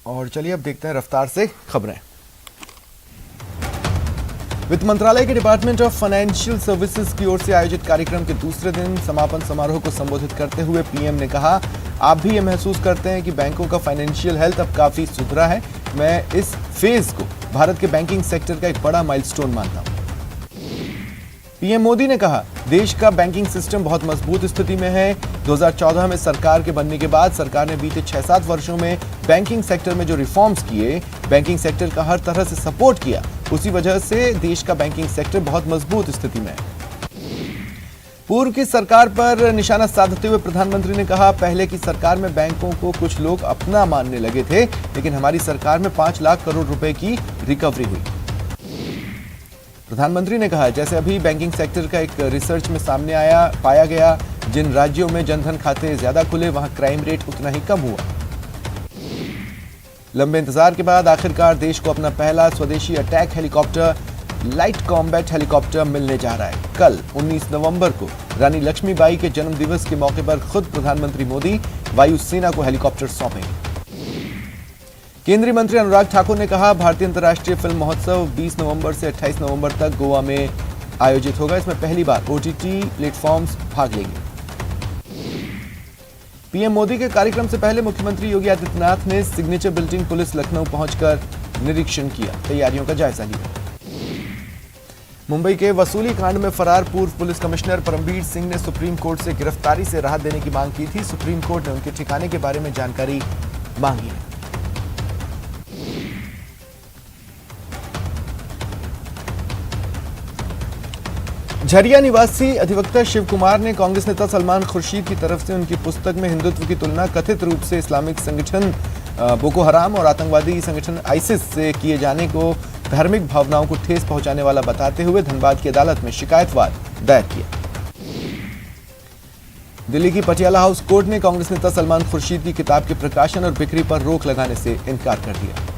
और चलिए अब देखते हैं रफ्तार से खबरें। वित्त मंत्रालय के डिपार्टमेंट ऑफ फाइनेंशियल सर्विसेज की ओर से आयोजित कार्यक्रम के दूसरे दिन समापन समारोह को संबोधित करते हुए पीएम ने कहा, आप भी ये महसूस करते हैं कि बैंकों का फाइनेंशियल हेल्थ अब काफी सुधरा है। मैं इस फेज को भारत के बैंकिंग सेक्टर का एक बड़ा माइलस्टोन मानता हूं। पीएम मोदी ने कहा, देश का बैंकिंग सिस्टम बहुत मजबूत स्थिति में है। 2014 में सरकार के बनने के बाद सरकार ने बीते 6-7 वर्षों में बैंकिंग सेक्टर में जो रिफॉर्म्स किए, बैंकिंग सेक्टर का हर तरह से सपोर्ट किया, उसी वजह से देश का बैंकिंग सेक्टर बहुत मजबूत स्थिति में है। पूर्व की सरकार पर निशाना साधते हुए प्रधानमंत्री ने कहा, पहले की सरकार में बैंकों को कुछ लोग अपना मानने लगे थे, लेकिन हमारी सरकार में 5 लाख करोड़ रुपए की रिकवरी हुई। प्रधानमंत्री ने कहा, जैसे अभी बैंकिंग सेक्टर का एक रिसर्च में सामने पाया गया, जिन राज्यों में जनधन खाते ज्यादा खुले वहां क्राइम रेट उतना ही कम हुआ। लंबे इंतजार के बाद आखिरकार देश को अपना पहला स्वदेशी attack helicopter light combat helicopter मिलने जा रहा है। कल 19 नवंबर को रानी लक्ष्मीबाई के जन्मदिवस के मौके पर खुद प्रधानमंत्री मोदी वायुसेना को हेलीकॉप्टर सौंपेंगे। केंद्रीय मंत्री अनुराग ठाकुर ने कहा, भारतीय अंतर्राष्ट्रीय फिल्म महोत्सव 20 नवंबर से 28 नवंबर तक गोवा में आयोजित होगा। इसमें पहली बार ओटीटी प्लेटफॉर्म्स भाग लेंगे। पीएम मोदी के कार्यक्रम से पहले मुख्यमंत्री योगी आदित्यनाथ ने सिग्नेचर बिल्डिंग पुलिस लखनऊ पहुंचकर निरीक्षण किया, तैयारियों का जायजा लिया। मुंबई के वसूली कांड में फरार पूर्व पुलिस कमिश्नर परमबीर सिंह ने सुप्रीम कोर्ट से गिरफ्तारी से राहत देने की मांग की थी। सुप्रीम कोर्ट ने उनके ठिकाने के बारे में जानकारी मांगी है। झरिया निवासी अधिवक्ता शिव कुमार ने कांग्रेस नेता सलमान खुर्शीद की तरफ से उनकी पुस्तक में हिंदुत्व की तुलना कथित रूप से इस्लामिक संगठन बोको हराम और आतंकवादी संगठन आईसिस से किए जाने को धार्मिक भावनाओं को ठेस पहुंचाने वाला बताते हुए धनबाद की अदालत में शिकायतवाद दायर किया। दिल्ली की पटियाला हाउस कोर्ट ने कांग्रेस नेता सलमान खुर्शीद की किताब के प्रकाशन और बिक्री पर रोक लगाने से इनकार कर दिया।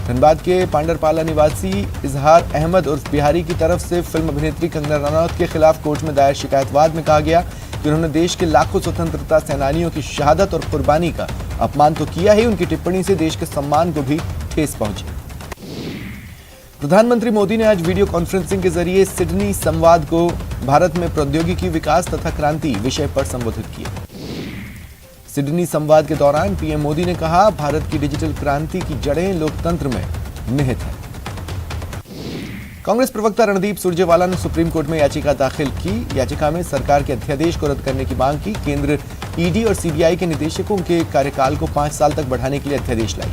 धनबाद के पांडरपाला निवासी इजहार अहमद उर्फ बिहारी की तरफ से फिल्म अभिनेत्री कंगना रनौत के खिलाफ कोर्ट में दायर शिकायतवाद में कहा गया कि उन्होंने देश के लाखों स्वतंत्रता सेनानियों की शहादत और कुर्बानी का अपमान तो किया ही, उनकी टिप्पणी से देश के सम्मान को भी ठेस पहुंची। प्रधानमंत्री मोदी ने आज वीडियो कॉन्फ्रेंसिंग के जरिए सिडनी संवाद को भारत में प्रौद्योगिकी विकास तथा क्रांति विषय पर संबोधित किया। सिडनी संवाद के दौरान पीएम मोदी ने कहा, भारत की डिजिटल क्रांति की जड़ें लोकतंत्र में निहित है। कांग्रेस प्रवक्ता रणदीप सुरजेवाला ने सुप्रीम कोर्ट में याचिका दाखिल की। याचिका में सरकार के अध्यादेश को रद्द करने की मांग की। केंद्र ईडी और सीबीआई के निदेशकों के कार्यकाल को 5 साल तक बढ़ाने के लिए अध्यादेश लाई।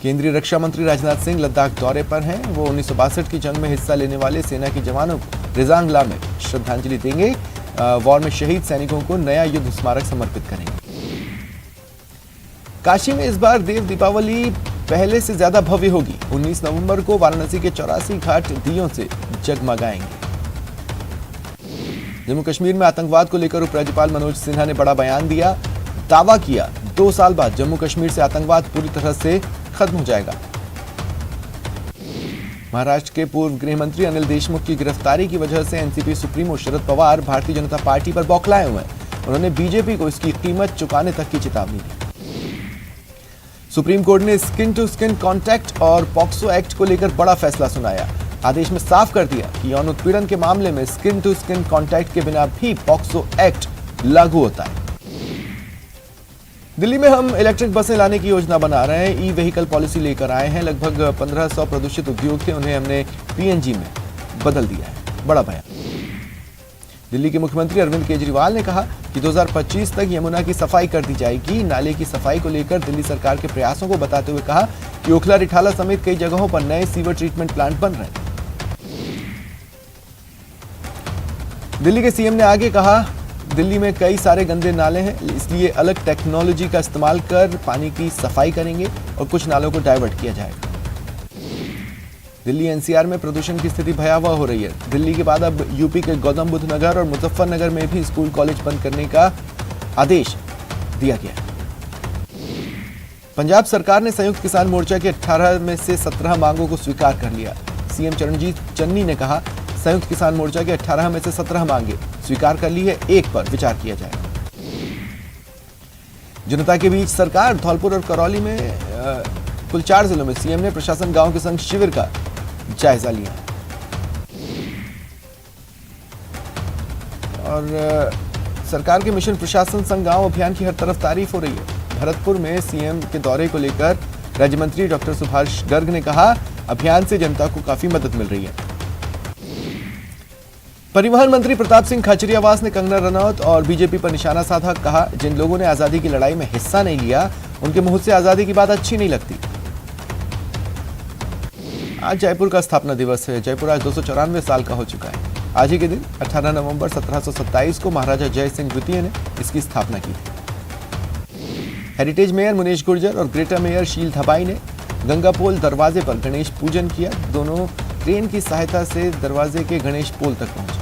केंद्रीय रक्षा मंत्री राजनाथ सिंह लद्दाख दौरे पर हैं। वो 1962 की जंग में हिस्सा लेने वाले सेना के जवानों को रिजांगला में श्रद्धांजलि देंगे। वॉर में शहीद सैनिकों को नया युद्ध स्मारक समर्पित करेंगे। काशी में इस बार देव दीपावली पहले से ज्यादा भव्य होगी। 19 नवंबर को वाराणसी के 84 घाट दियों से जगमगाएंगे। जम्मू कश्मीर में आतंकवाद को लेकर उपराज्यपाल मनोज सिन्हा ने बड़ा बयान दिया। दावा किया, 2 साल बाद जम्मू कश्मीर से आतंकवाद पूरी तरह से खत्म हो जाएगा। महाराष्ट्र के पूर्व गृह मंत्री अनिल देशमुख की गिरफ्तारी की वजह से NCP supremo Sharad Pawar Bharatiya Janata party पर बौखलाए हुए हैं। उन्होंने बीजेपी को इसकी कीमत चुकाने तक की चेतावनी दी। सुप्रीम कोर्ट ने स्किन टू स्किन कॉन्टैक्ट और पॉक्सो एक्ट को लेकर बड़ा फैसला सुनाया। आदेश में साफ कर दिया कि यौन उत्पीड़न के मामले में स्किन टू स्किन कॉन्टैक्ट के बिना भी पॉक्सो एक्ट लागू होता है। दिल्ली में हम इलेक्ट्रिक बसें लाने की योजना बना रहे हैं। ई व्हीकल पॉलिसी लेकर आए हैं। लगभग 1500 प्रदूषित उद्योग थे, उन्हें हमने पीएनजी में बदल दिया है। बड़ा बयान। दिल्ली के मुख्यमंत्री अरविंद केजरीवाल ने कहा कि 2025 तक यमुना की सफाई कर दी जाएगी। नाले की सफाई को लेकर दिल्ली सरकार के प्रयासों को बताते हुए कहा कि ओखला रिठाला समेत कई जगहों पर नए सीवर ट्रीटमेंट प्लांट बन रहे हैं। दिल्ली के सीएम ने आगे कहा, दिल्ली में कई सारे गंदे नाले हैं, इसलिए अलग टेक्नोलॉजी का इस्तेमाल कर पानी की सफाई करेंगे और कुछ नालों को डाइवर्ट किया जाएगा। दिल्ली एनसीआर में प्रदूषण की स्थिति भयावह हो रही है। दिल्ली के बाद अब यूपी के गौतम बुद्ध नगर और मुजफ्फरनगर में भी स्कूल कॉलेज बंद करने का आदेश दिया गया है। पंजाब सरकार ने संयुक्त किसान मोर्चा के 18 में से 17 मांगों को स्वीकार कर लिया। सीएम चरणजीत चन्नी ने कहा, संयुक्त किसान मोर्चा के 18 में से 17 मांगे स्वीकार कर ली है, एक पर विचार किया जाएगा। जनता के बीच सरकार, धौलपुर और करौली में कुल 4 जिलों में सीएम ने प्रशासन गांव के संग शिविर का जायजा लिया। और सरकार के मिशन प्रशासन संग गांव अभियान की हर तरफ तारीफ हो रही है। भरतपुर में सीएम के दौरे को लेकर राज्य मंत्री डॉक्टर सुभाष गर्ग ने कहा, अभियान से जनता को काफी मदद मिल रही है। परिवहन मंत्री प्रताप सिंह खाचरियावास ने कंगना रनौत और बीजेपी पर निशाना साधा। कहा, जिन लोगों ने आजादी की लड़ाई में हिस्सा नहीं लिया उनके मुंह से आजादी की बात अच्छी नहीं लगती। आज जयपुर का स्थापना दिवस है। जयपुर आज 294 साल का हो चुका है। आज ही के दिन 18 नवंबर 1727 को महाराजा जय सिंह द्वितीय ने इसकी स्थापना की थी। हेरिटेज मेयर मुनेश गुर्जर और ग्रेटर मेयर शील धबाई ने गंगापोल दरवाजे पर गणेश पूजन किया। दोनों ट्रेन की सहायता से दरवाजे के गणेश पोल तक पहुंचे।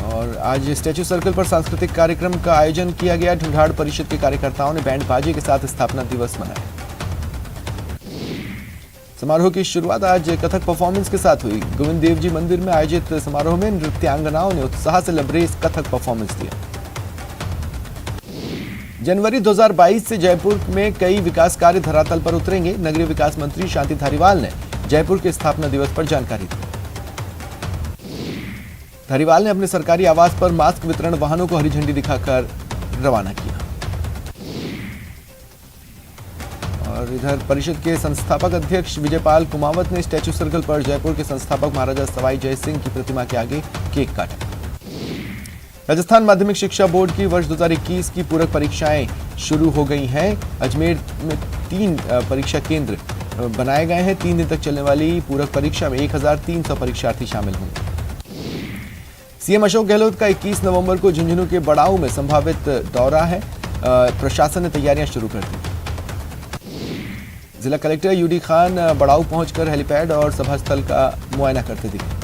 और आज स्टैच्यू सर्कल पर सांस्कृतिक कार्यक्रम का आयोजन किया गया। ढूंढाड़ परिषद के कार्यकर्ताओं ने बैंड बाजे के साथ स्थापना दिवस मनाया। समारोह की शुरुआत आज कथक परफॉर्मेंस के साथ हुई। गोविंद देव जी मंदिर में आयोजित समारोह में नृत्यांगनाओं ने उत्साह से लबरेज कथक परफॉर्मेंस दिया। जनवरी 2022 से जयपुर में कई विकास कार्य धरातल पर उतरेंगे। नगरीय विकास मंत्री शांति धारीवाल ने जयपुर के स्थापना दिवस पर जानकारी दी। धारीवाल ने अपने सरकारी आवास पर मास्क वितरण वाहनों को हरी झंडी दिखाकर रवाना किया। और इधर परिषद के संस्थापक अध्यक्ष विजयपाल कुमावत ने स्टैच्यू सर्कल पर जयपुर के संस्थापक महाराजा सवाई जय सिंह की प्रतिमा के आगे केक काटा। राजस्थान माध्यमिक शिक्षा बोर्ड की वर्ष 2021 की पूरक परीक्षाएं शुरू हो गई हैं। अजमेर में 3 परीक्षा केंद्र बनाए गए हैं। 3 दिन तक चलने वाली पूरक परीक्षा में 1300 परीक्षार्थी शामिल होंगे। सीएम अशोक गहलोत का 21 नवंबर को झुंझुनू के बड़ाऊ में संभावित दौरा है। प्रशासन ने तैयारियां शुरू कर दी। जिला कलेक्टर यूडी खान बड़ाऊ पहुंचकर हेलीपैड और सभा स्थल का मुआयना करते दिखे।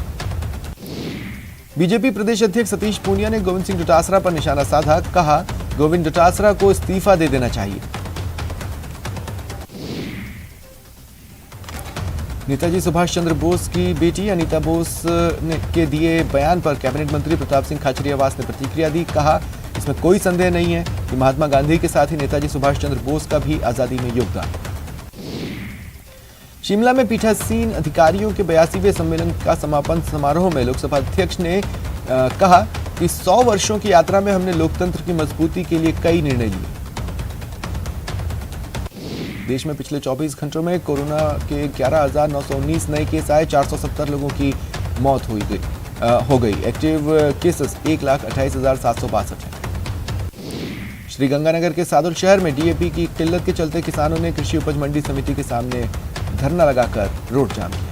बीजेपी प्रदेश अध्यक्ष सतीश पूनिया ने गोविंद सिंह डोटासरा पर निशाना साधा। कहा, गोविंद डोटासरा को इस्तीफा दे देना चाहिए। नेताजी सुभाष चंद्र बोस की बेटी अनीता बोस के दिए बयान पर कैबिनेट मंत्री प्रताप सिंह खाचरियावास ने प्रतिक्रिया दी। कहा, इसमें कोई संदेह नहीं है कि महात्मा गांधी के साथ ही नेताजी सुभाष चंद्र बोस का भी आजादी में योगदान। शिमला में पीठासीन अधिकारियों के 82वें सम्मेलन का समापन समारोह में लोकसभा अध्यक्ष ने कहा कि 100 वर्षों की यात्रा में हमने लोकतंत्र की मजबूती के लिए कई निर्णय लिए। देश में पिछले 24 घंटों में कोरोना के 11,919 नए केस आए। 470 लोगों की मौत हो गई। एक्टिव केसेस 1,28,762 है। श्रीगंगानगर के सादुल शहर में डीएपी की किल्लत के चलते किसानों ने कृषि उपज मंडी समिति के सामने धरना लगाकर रोड जाम किया।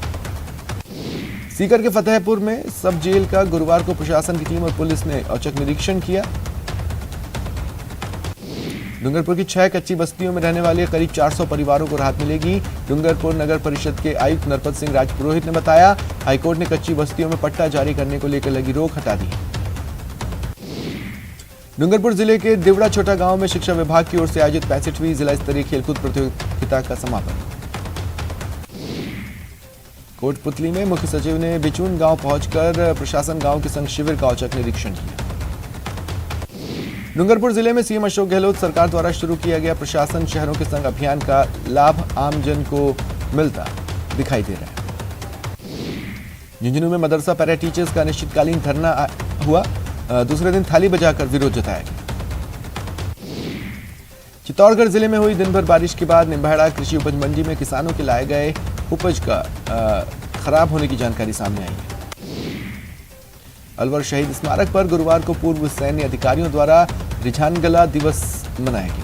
सीकर के फतेहपुर में सब जेल का गुरुवार को प्रशासन की टीम और पुलिस ने औचक निरीक्षण किया। डूंगरपुर की 6 कच्ची बस्तियों में रहने वाले करीब 400 परिवारों को राहत मिलेगी। डूंगरपुर नगर परिषद के आयुक्त नरपत सिंह राजपुरोहित ने बताया, हाईकोर्ट ने कच्ची बस्तियों में पट्टा जारी करने को लेकर लगी रोक हटा दी। डूंगरपुर जिले के दिवड़ा छोटा गांव में शिक्षा विभाग की ओर से आयोजित 65वीं जिला स्तरीय खेलकूद प्रतियोगिता का समापन। कोटपुतली में मुख्य सचिव ने बिचून गांव पहुंचकर प्रशासन गांव के संग शिविर का औचक निरीक्षण किया। डूंगरपुर जिले में सीएम अशोक गहलोत सरकार द्वारा शुरू किया गया प्रशासन शहरों के संग अभियान का लाभ आमजन को मिलता दिखाई दे रहा है। झुंझुनू में मदरसा पैरा टीचर्स का अनिश्चितकालीन धरना हुआ। दूसरे दिन थाली बजाकर विरोध जताया गया। चित्तौड़गढ़ जिले में हुई दिन भर बारिश के बाद निम्बाहेड़ा कृषि उपज मंडी में किसानों के लाए गए उपज का खराब होने की जानकारी सामने आई है। अलवर शहीद स्मारक पर गुरुवार को पूर्व सैन्य अधिकारियों द्वारा रिझानगला दिवस मनाया गया।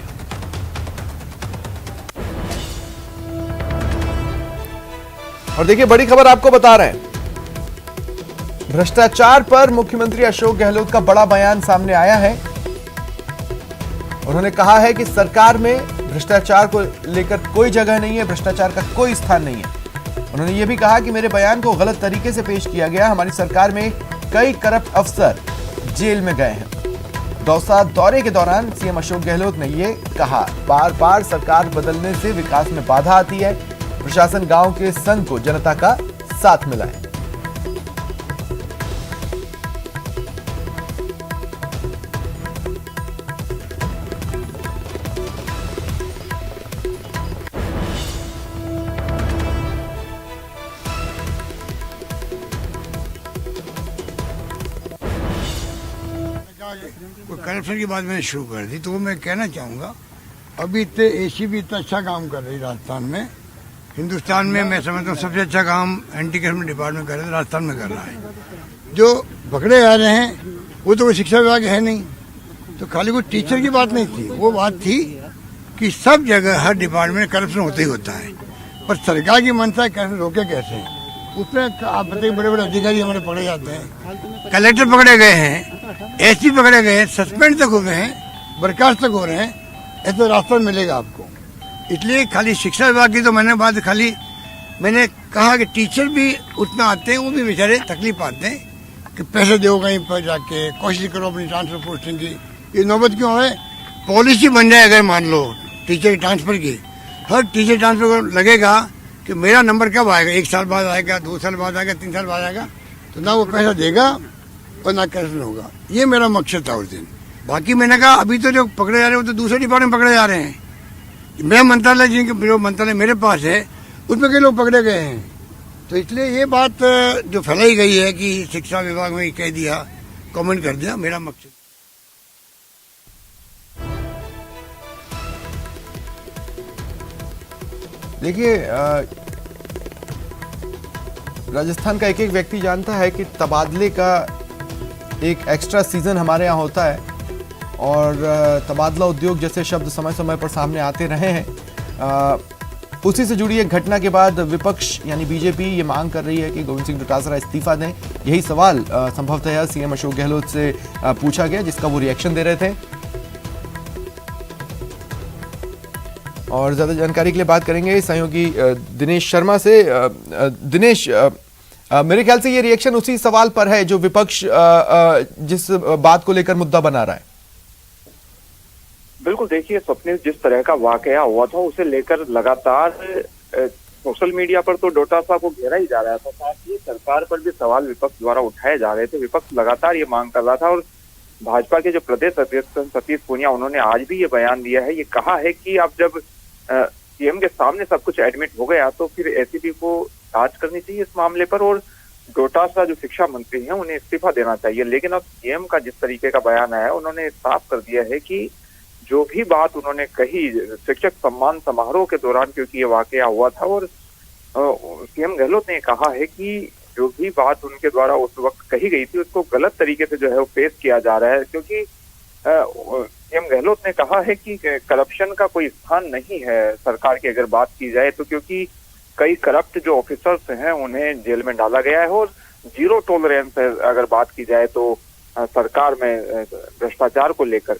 और देखिए, बड़ी खबर आपको बता रहे हैं, भ्रष्टाचार पर मुख्यमंत्री अशोक गहलोत का बड़ा बयान सामने आया है। उन्होंने कहा है कि सरकार में भ्रष्टाचार को लेकर कोई जगह नहीं है, भ्रष्टाचार का कोई स्थान नहीं है। उन्होंने यह भी कहा कि मेरे बयान को गलत तरीके से पेश किया गया। हमारी सरकार में कई करप्ट अफसर जेल में गए हैं। दौसा दौरे के दौरान सीएम अशोक गहलोत ने यह कहा, बार बार सरकार बदलने से विकास में बाधा आती है। प्रशासन गांव के संग को जनता का साथ मिला है। करप्शन की बात मैंने शुरू कर दी तो वो मैं कहना चाहूँगा, अभी इतने एसी भी इतना अच्छा काम कर रही राजस्थान में, हिंदुस्तान में मैं समझता हूँ सबसे अच्छा काम एंटी करप्शन डिपार्टमेंट कर रहे थे, राजस्थान में कर रहा है। जो पकड़े जा रहे हैं वो तो कोई शिक्षा विभाग है नहीं, तो खाली कोई टीचर की बात नहीं थी, वो बात थी कि सब जगह हर डिपार्टमेंट में करप्शन होता ही होता है, पर सरकार की मंशा है करप्शन रोके कैसे। उसमें आप बताइए, बड़े बड़े अधिकारी हमारे पकड़े जाते हैं, कलेक्टर पकड़े गए हैं, एसपी पकड़े गए हैं, सस्पेंड तक हो गए हैं, बर्खास्त तक हो रहे हैं, ऐसा रास्ता मिलेगा आपको। इसलिए खाली शिक्षा विभाग की तो मैंने कहा कि टीचर भी उतना आते हैं, वो भी बेचारे तकलीफ पाते हैं कि पैसे दो कहीं पर जाके, कोशिश करो अपनी ट्रांसफर पोस्टिंग की। ये नौबत क्यों है? पॉलिसी बन जाए अगर मान लो टीचर ट्रांसफर की, हर टीचर ट्रांसफर को लगेगा कि मेरा नंबर कब आएगा, 1 साल बाद आएगा, 2 साल बाद आएगा, 3 साल बाद आएगा, तो ना वो पैसा देगा और ना करप्शन होगा। ये मेरा मकसद था उस दिन। बाकी मैंने कहा अभी तो जो पकड़े जा रहे हैं वो तो दूसरे डिपार्टमेंट पकड़े जा रहे हैं। मैं मंत्रालय, जिनके मंत्रालय मेरे पास है, उसमें कई लोग पकड़े गए हैं। तो इसलिए ये बात जो फैलाई गई है कि शिक्षा विभाग में कह दिया, कमेंट कर दिया, मेरा मकसद। देखिए, राजस्थान का एक एक व्यक्ति जानता है कि तबादले का एक एक्स्ट्रा सीजन हमारे यहाँ होता है और तबादला उद्योग जैसे शब्द समय समय पर सामने आते रहे हैं। उसी से जुड़ी एक घटना के बाद विपक्ष यानी बीजेपी ये मांग कर रही है कि गोविंद सिंह डोटासरा इस्तीफा दें। यही सवाल संभवतः सीएम अशोक गहलोत से पूछा गया, जिसका वो रिएक्शन दे रहे थे। और ज्यादा जानकारी के लिए बात करेंगे सहयोगी दिनेश शर्मा से। दिनेश, मेरे ख्याल से ये रिएक्शन उसी सवाल पर है जो विपक्ष जिस बात को लेकर मुद्दा बना रहा है। बिल्कुल, देखिए स्वप्निल, जिस तरह का वाकया हुआ था उसे लेकर लगातार सोशल मीडिया पर तो डोटासरा को घेरा ही जा रहा था, साथ ही सरकार पर भी सवाल विपक्ष द्वारा उठाए जा रहे थे। विपक्ष लगातार ये मांग कर रहा था और भाजपा के जो प्रदेश अध्यक्ष सतीश पूनिया, उन्होंने आज भी ये बयान दिया है। ये कहा है कि अब जब सीएम के सामने सब कुछ एडमिट हो गया तो फिर एसीबी को जांच करनी चाहिए इस मामले पर और डोटासरा जो शिक्षा मंत्री हैं उन्हें इस्तीफा देना चाहिए। लेकिन अब सीएम का जिस तरीके का बयान आया, उन्होंने साफ कर दिया है कि जो भी बात उन्होंने कही शिक्षक सम्मान समारोह के दौरान, क्योंकि ये वाकया हुआ था, और सीएम गहलोत ने कहा है कि जो भी बात उनके द्वारा उस वक्त कही गई थी उसको गलत तरीके से जो है वो पेश किया जा रहा है। क्योंकि सीएम गहलोत ने कहा है कि करप्शन का कोई स्थान नहीं है सरकार की अगर बात की जाए तो, क्योंकि कई करप्ट जो ऑफिसर्स हैं उन्हें जेल में डाला गया है और 0 टॉलरेंस है अगर बात की जाए तो सरकार में भ्रष्टाचार को लेकर।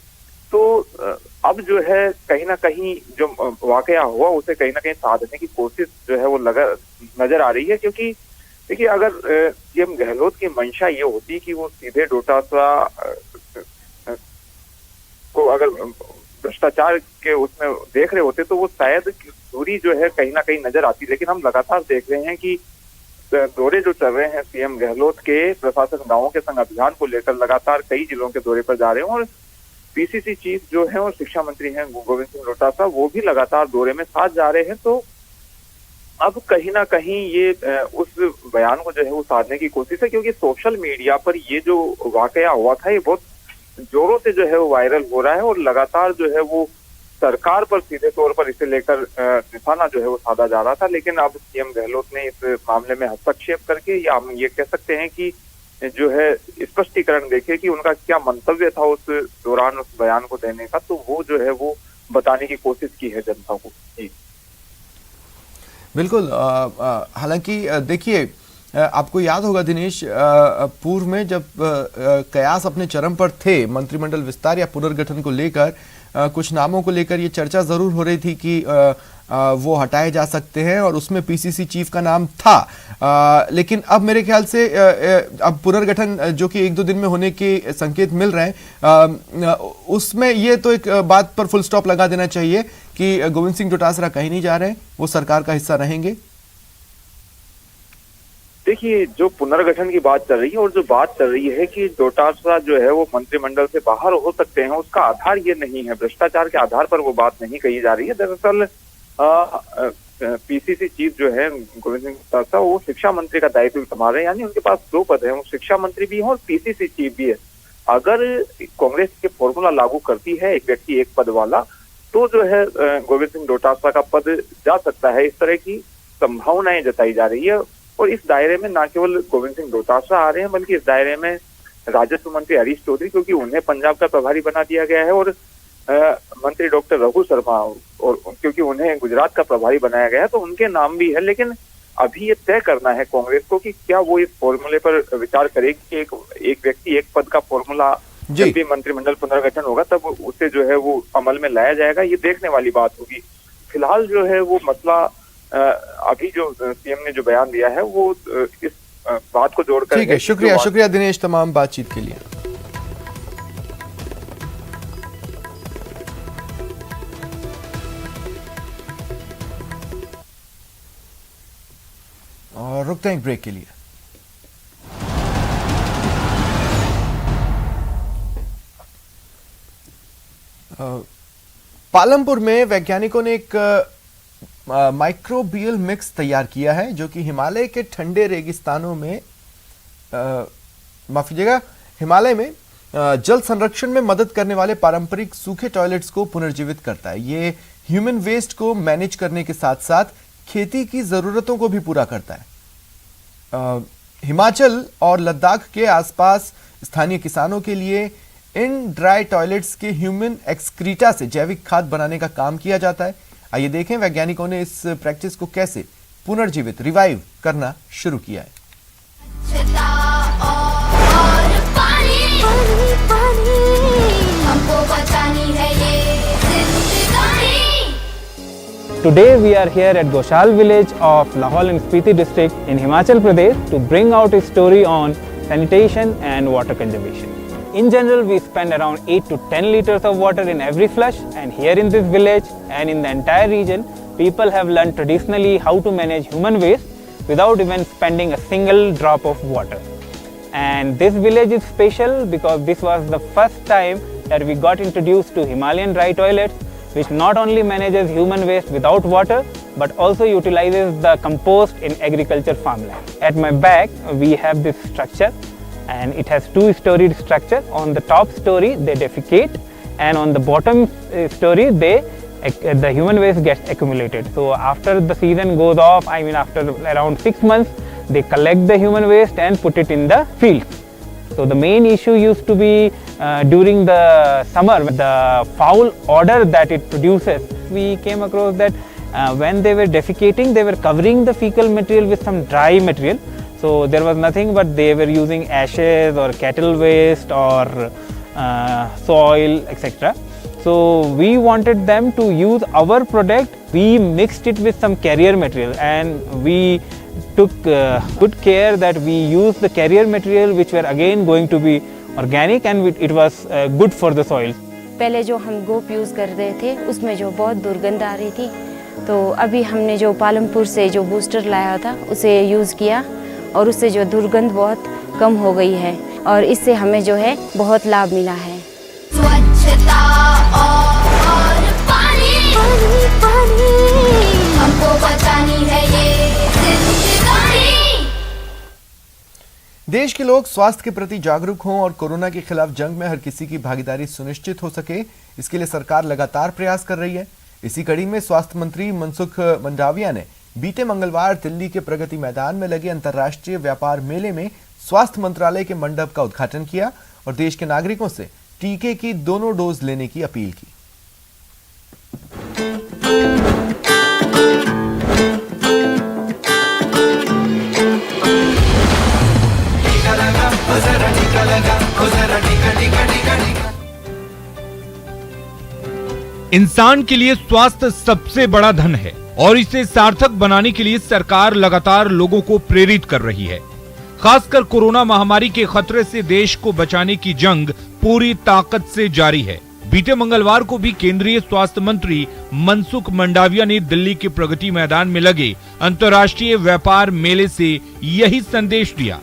तो अब जो है कहीं ना कहीं जो वाकया हुआ उसे कहीं ना कहीं साधने की कोशिश जो है वो नजर आ रही है। क्योंकि देखिए, अगर सीएम गहलोत की मंशा ये होती कि वो सीधे डोटासरा को अगर भ्रष्टाचार के उसमें देख रहे होते तो वो शायद दूरी जो है कहीं ना कहीं नजर आती। लेकिन हम लगातार देख रहे हैं कि दौरे जो चल रहे हैं सीएम गहलोत के, प्रशासन गांवों के संग अभियान को लेकर लगातार कई जिलों के दौरे पर जा रहे हैं और पीसीसी चीफ जो है और शिक्षा मंत्री हैं गोविंद सिंह डोटासरा, वो भी लगातार दौरे में साथ जा रहे हैं। तो अब कहीं ना कहीं ये उस बयान को जो है वो साधने की कोशिश है, क्योंकि सोशल मीडिया पर ये जो वाकया हुआ था ये बहुत जोरों से जो है वो वायरल हो रहा है और लगातार जो है वो सरकार पर सीधे तौर पर इसे लेकर निशाना जो है वो साधा जा रहा था। लेकिन अब सीएम गहलोत ने इस मामले में हस्तक्षेप करके, या हम ये कह सकते हैं कि जो है स्पष्टीकरण देखे कि उनका क्या मंतव्य था उस दौरान उस बयान को देने का, तो वो जो है वो बताने की कोशिश की है जनता को। जी बिल्कुल। हालांकि देखिए, आपको याद होगा दिनेश, पूर्व में जब कयास अपने चरम पर थे, मंत्रिमंडल विस्तार या पुनर्गठन को लेकर कुछ नामों को लेकर ये चर्चा जरूर हो रही थी कि वो हटाए जा सकते हैं और उसमें पीसीसी चीफ का नाम था। लेकिन अब मेरे ख्याल से अब पुनर्गठन जो कि 1-2 दिन में होने के संकेत मिल रहे हैं, उसमें ये तो एक बात पर फुल स्टॉप लगा देना चाहिए कि गोविंद सिंह डोटासरा कहीं नहीं जा रहे हैं, वो सरकार का हिस्सा रहेंगे। देखिए, जो पुनर्गठन की बात चल रही है और जो बात चल रही है कि डोटासरा जो है वो मंत्रिमंडल से बाहर हो सकते हैं, उसका आधार ये नहीं है, भ्रष्टाचार के आधार पर वो बात नहीं कही जा रही है। दरअसल पीसीसी चीफ जो है गोविंद सिंह डोटासरा, वो शिक्षा मंत्री का दायित्व संभाल रहे हैं, यानी उनके पास 2 पद हैं, वो शिक्षा मंत्री भी हैं और पीसीसी चीफ भी है। अगर कांग्रेस के फॉर्मूला लागू करती है एक व्यक्ति एक पद वाला, तो जो है गोविंद सिंह डोटासरा का पद जा सकता है। इस तरह की संभावनाएं जताई जा रही है। और इस दायरे में न केवल गोविंद सिंह डोटासरा आ रहे हैं, बल्कि इस दायरे में राजस्व मंत्री हरीश चौधरी, क्योंकि उन्हें पंजाब का प्रभारी बना दिया गया है, और मंत्री डॉक्टर रघु शर्मा, और क्योंकि उन्हें गुजरात का प्रभारी बनाया गया है, तो उनके नाम भी है। लेकिन अभी ये तय करना है कांग्रेस को कि क्या वो इस फॉर्मूले पर विचार करेगी कि एक व्यक्ति एक पद का फॉर्मूला जब भी मंत्रिमंडल पुनर्गठन होगा तब उसे जो है वो अमल में लाया जाएगा। ये देखने वाली बात होगी। फिलहाल जो है वो मसला अभी जो सीएम ने जो बयान दिया है वो इस बात को जोड़कर। ठीक है, शुक्रिया दिनेश तमाम बातचीत के लिए। और रुकते हैं एक ब्रेक के लिए। पालमपुर में वैज्ञानिकों ने एक माइक्रोबियल मिक्स तैयार किया है जो कि हिमालय के ठंडे रेगिस्तानों में हिमालय में जल संरक्षण में मदद करने वाले पारंपरिक सूखे टॉयलेट्स को पुनर्जीवित करता है। ये ह्यूमन वेस्ट को मैनेज करने के साथ साथ खेती की जरूरतों को भी पूरा करता है। हिमाचल और लद्दाख के आसपास स्थानीय किसानों के लिए इन ड्राई टॉयलेट्स के ह्यूमन एक्सक्रीटा से जैविक खाद बनाने का काम किया जाता है। आइए देखें वैज्ञानिकों ने इस प्रैक्टिस को कैसे पुनर्जीवित रिवाइव करना शुरू किया है। Today we are here at Goshal village of Lahaul and Spiti district in Himachal Pradesh to bring out a story on sanitation and water conservation. In general, we spend around 8 to 10 liters of water in every flush, and here in this village and in the entire region, people have learned traditionally how to manage human waste without even spending a single drop of water. And this village is special because this was the first time that we got introduced to Himalayan dry toilets, which not only manages human waste without water, but also utilizes the compost in agriculture farmland. At my back, we have this structure, and it has two-storied structure. On the top story, they defecate, and on the bottom story, the human waste gets accumulated. So after the season goes off, after around 6 months, they collect the human waste and put it in the fields. So the main issue used to be during the summer, the foul odor that it produces. We came across that when they were defecating, they were covering the fecal material with some dry material. So there was nothing but they were using ashes or cattle waste or soil, etc. So we wanted them to use our product. We mixed it with some carrier material, and we took good care that we used the carrier material which were again going to be organic, and it was good for the soil. पहले जो हम गोप use कर रहे थे उसमें जो बहुत दुर्गंध आ रही थी, तो अभी हमने जो पालमपुर से जो बूस्टर लाया था उसे यूज़ किया और उससे जो दुर्गंध बहुत कम हो गई है और इससे हमें जो है बहुत लाभ मिला है। स्वच्छता और पानी हमको बचानी है ये जिंदगानी। देश के लोग स्वास्थ्य के प्रति जागरूक हों और कोरोना के खिलाफ जंग में हर किसी की भागीदारी सुनिश्चित हो सके, इसके लिए सरकार लगातार प्रयास कर रही है। इसी कड़ी में स्वास्थ्य मंत्री मनसुख मंडाविया ने बीते मंगलवार दिल्ली के प्रगति मैदान में लगे अंतर्राष्ट्रीय व्यापार मेले में स्वास्थ्य मंत्रालय के मंडप का उद्घाटन किया और देश के नागरिकों से टीके की दोनों डोज लेने की अपील की। इंसान के लिए स्वास्थ्य सबसे बड़ा धन है और इसे सार्थक बनाने के लिए सरकार लगातार लोगों को प्रेरित कर रही है। खासकर कोरोना महामारी के खतरे से देश को बचाने की जंग पूरी ताकत से जारी है। बीते मंगलवार को भी केंद्रीय स्वास्थ्य मंत्री मनसुख मंडाविया ने दिल्ली के प्रगति मैदान में लगे अंतर्राष्ट्रीय व्यापार मेले से यही संदेश दिया।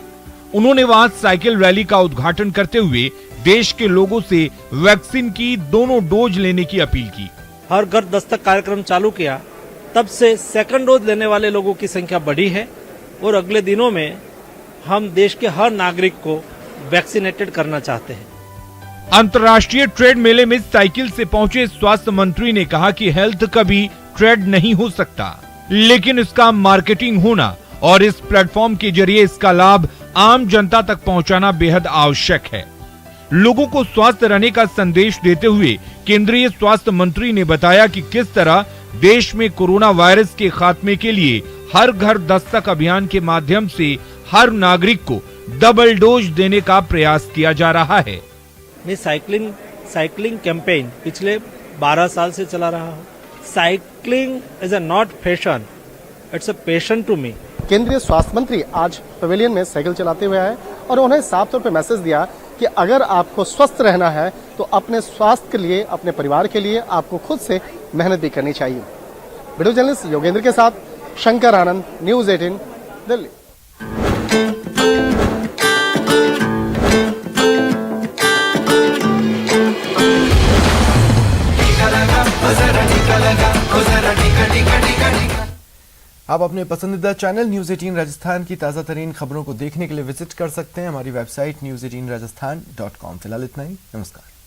उन्होंने वहां साइकिल रैली का उद्घाटन करते हुए देश के लोगों से वैक्सीन की दोनों डोज लेने की अपील की। हर घर दस्तक कार्यक्रम चालू किया, तब से सेकंड डोज लेने वाले लोगों की संख्या बढ़ी है और अगले दिनों में हम देश के हर नागरिक को वैक्सीनेटेड करना चाहते हैं। अंतर्राष्ट्रीय ट्रेड मेले में साइकिल से पहुंचे स्वास्थ्य मंत्री ने कहा कि हेल्थ कभी ट्रेड नहीं हो सकता, लेकिन इसका मार्केटिंग होना और इस प्लेटफॉर्म के जरिए इसका लाभ आम जनता तक पहुंचाना बेहद आवश्यक है। लोगों को स्वस्थ रहने का संदेश देते हुए केंद्रीय स्वास्थ्य मंत्री ने बताया कि किस तरह देश में कोरोना वायरस के खात्मे के लिए हर घर दस्तक अभियान के माध्यम से हर नागरिक को डबल डोज देने का प्रयास किया जा रहा है। मैं साइकिलिंग कैंपेन पिछले 12 साल से चला रहा हूँ। Cycling is a not fashion, it's a passion to me. केंद्रीय स्वास्थ्य मंत्री आज पवेलियन में साइकिल चलाते हुए आए और उन्होंने साफ तौर पे मैसेज दिया कि अगर आपको स्वस्थ रहना है तो अपने स्वास्थ्य के लिए, अपने परिवार के लिए आपको खुद से मेहनत भी करनी चाहिए। वीडियो जर्नलिस्ट योगेंद्र के साथ शंकर आनंद, न्यूज़ 18 दिल्ली। आप अपने पसंदीदा चैनल न्यूज़ 18 राजस्थान की ताज़ा तरीन खबरों को देखने के लिए विजिट कर सकते हैं हमारी वेबसाइट news18rajasthan.com। फिलहाल इतना ही, नमस्कार।